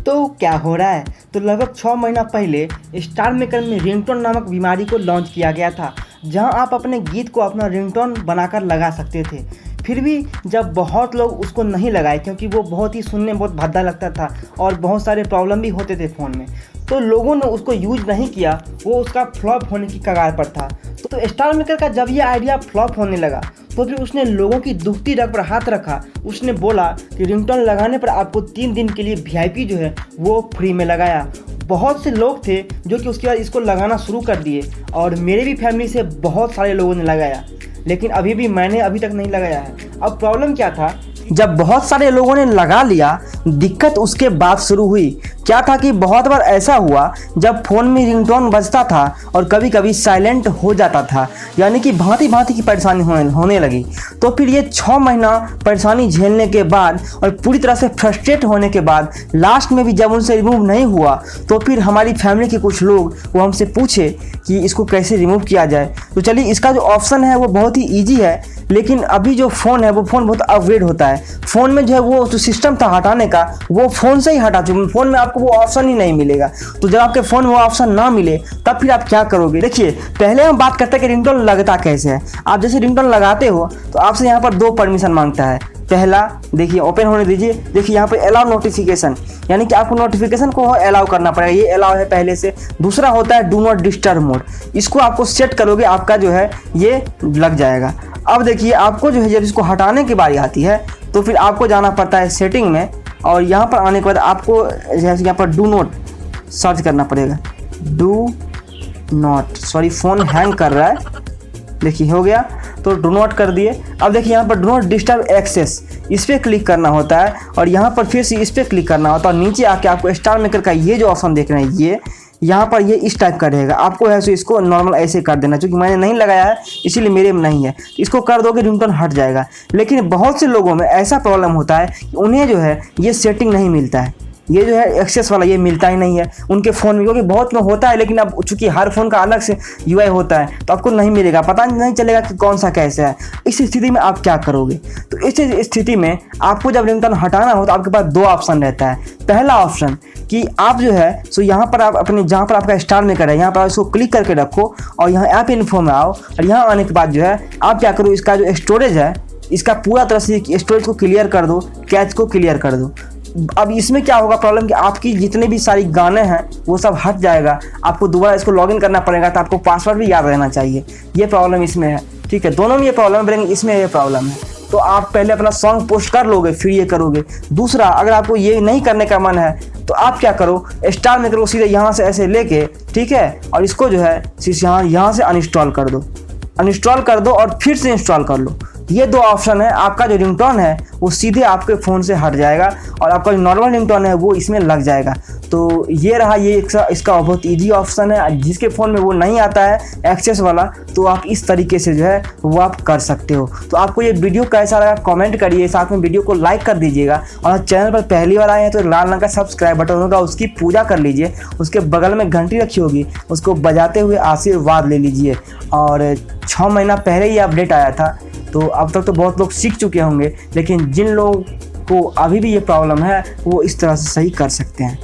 तो क्या हो रहा है? तो लगभग 6 महीना पहले स्टार मेकर में रिंगटोन नामक बीमारी को लॉन्च किया गया था, जहां आप अपने गीत को अपना रिंगटोन बनाकर लगा सकते थे। फिर भी जब बहुत लोग उसको नहीं लगाए, क्योंकि वो बहुत ही सुनने में बहुत भद्दा लगता था और बहुत सारे प्रॉब्लम भी होते थे फ़ोन में, तो लोगों ने उसको यूज नहीं किया। वो उसका फ्लॉप होने की कगार पर था। तो स्टार मेकर का जब ये आइडिया फ्लॉप होने लगा, तो फिर उसने लोगों की दुखती रग पर हाथ रखा। उसने बोला कि रिंगटोन लगाने पर आपको 3 दिन के लिए VIP जो है वो फ्री में लगाया। बहुत से लोग थे जो कि उसके बाद इसको लगाना शुरू कर दिए, और मेरे भी फैमिली से बहुत सारे लोगों ने लगाया, लेकिन मैंने अभी तक नहीं लगाया है। अब प्रॉब्लम क्या था, जब बहुत सारे लोगों ने लगा लिया, दिक्कत उसके बाद शुरू हुई। क्या था कि बहुत बार ऐसा हुआ जब फ़ोन में रिंगटोन बजता था और कभी कभी साइलेंट हो जाता था, यानी कि भांति भांति की परेशानी होने लगी। तो फिर ये 6 महीना परेशानी झेलने के बाद और पूरी तरह से फ्रस्ट्रेट होने के बाद लास्ट में भी जब उनसे रिमूव नहीं हुआ, तो फिर हमारी फैमिली के कुछ लोग वो हमसे पूछे कि इसको कैसे रिमूव किया जाए। तो चलिए, इसका जो ऑप्शन है वो बहुत ही ईजी है, लेकिन अभी जो फ़ोन है वो फ़ोन बहुत अपग्रेड होता है। फ़ोन में जो है वो जो सिस्टम था हटाने का, वो फ़ोन से ही हटा चुके। फ़ोन में आपको वो ऑप्शन ही नहीं मिलेगा। तो जब आपके फ़ोन में वो ऑप्शन ना मिले, तब फिर आप क्या करोगे? देखिए, पहले हम बात करते हैं कि रिंगटोन लगता कैसे है। आप जैसे रिंगटोन लगाते हो तो आपसे यहाँ पर 2 परमिशन मांगता है। पहला, देखिए, ओपन होने दीजिए। देखिए यहाँ पे अलाउ नोटिफिकेशन, यानी कि आपको नोटिफिकेशन को अलाउ करना पड़ेगा। ये अलाउ है पहले से। दूसरा होता है डू नॉट डिस्टर्ब मोड। इसको आपको सेट करोगे, आपका जो है ये लग जाएगा। अब देखिए, आपको जो है जब इसको हटाने की बारी आती है, तो फिर आपको जाना पड़ता है सेटिंग में, और यहाँ पर आने के बाद आपको जैसे यहाँ पर डू नॉट सर्च करना पड़ेगा। Do not, sorry phone hang कर रहा है, देखिए हो गया, तो डू नॉट कर दिए। अब देखिए यहाँ पर डू नॉट डिस्टर्ब एक्सेस, इस पर क्लिक करना होता है, और यहाँ पर फिर से इस पर क्लिक करना होता है, और नीचे आके आपको स्टार मेकर का ये जो ऑप्शन देख रहे हैं, ये यहाँ पर ये इस टाइप का रहेगा। आपको है सो इसको नॉर्मल ऐसे कर देना, क्योंकि मैंने नहीं लगाया है इसीलिए मेरे में नहीं है। तो इसको कर दोगे, रिंगटोन हट जाएगा। लेकिन बहुत से लोगों में ऐसा प्रॉब्लम होता है कि उन्हें जो है ये सेटिंग नहीं मिलता है, ये जो है एक्सेस वाला ये मिलता ही नहीं है उनके फ़ोन में, क्योंकि बहुत में होता है, लेकिन अब चूंकि हर फ़ोन का अलग से UI होता है, तो आपको नहीं मिलेगा, पता नहीं चलेगा कि कौन सा कैसे है। इस स्थिति में आप क्या करोगे? तो इस स्थिति में आपको जब रिंगटोन हटाना हो तो आपके पास 2 ऑप्शन रहता है। पहला ऑप्शन कि आप जो है सो यहाँ पर आप अपने जहाँ पर आपका स्टार मेकर है, यहाँ पर इसको क्लिक करके रखो, और यहाँ ऐप इन्फो में आओ, और यहाँ आने के बाद जो है आप क्या करो, इसका जो स्टोरेज है इसका पूरा तरह से स्टोरेज को क्लियर कर दो, कैच को क्लियर कर दो। अब इसमें क्या होगा प्रॉब्लम कि आपकी जितने भी सारी गाने हैं वो सब हट जाएगा। आपको दोबारा इसको लॉगिन करना पड़ेगा, तो आपको पासवर्ड भी याद रहना चाहिए। ये प्रॉब्लम इसमें है, ठीक है। दोनों में ये प्रॉब्लम है, इसमें ये प्रॉब्लम है। तो आप पहले अपना सॉन्ग पोस्ट कर लोगे, फिर ये करोगे। दूसरा, अगर आपको ये नहीं करने का मन है तो आप क्या करो, स्टार मेकर को सीधे यहाँ से ऐसे लेके, ठीक है, और इसको जो है यहाँ से अनइंस्टॉल कर दो और फिर से इंस्टॉल कर लो। ये 2 ऑप्शन है। आपका जो रिंगटोन है वो सीधे आपके फ़ोन से हट जाएगा, और आपका जो नॉर्मल रिंगटोन है वो इसमें लग जाएगा। तो ये रहा, ये इसका बहुत इजी ऑप्शन है। जिसके फ़ोन में वो नहीं आता है एक्सेस वाला, तो आप इस तरीके से जो है वो आप कर सकते हो। तो आपको ये वीडियो कैसा लगा कमेंट करिए, साथ में वीडियो को लाइक कर दीजिएगा, और चैनल पर पहली बार आए हैं तो लाल रंग का सब्सक्राइब बटन होगा, उसकी पूजा कर लीजिए। उसके बगल में घंटी रखी होगी, उसको बजाते हुए आशीर्वाद ले लीजिए। और 6 महीना पहले ही अपडेट आया था, तो अब तक तो बहुत लोग सीख चुके होंगे, लेकिन जिन लोगों को अभी भी ये प्रॉब्लम है वो इस तरह से सही कर सकते हैं।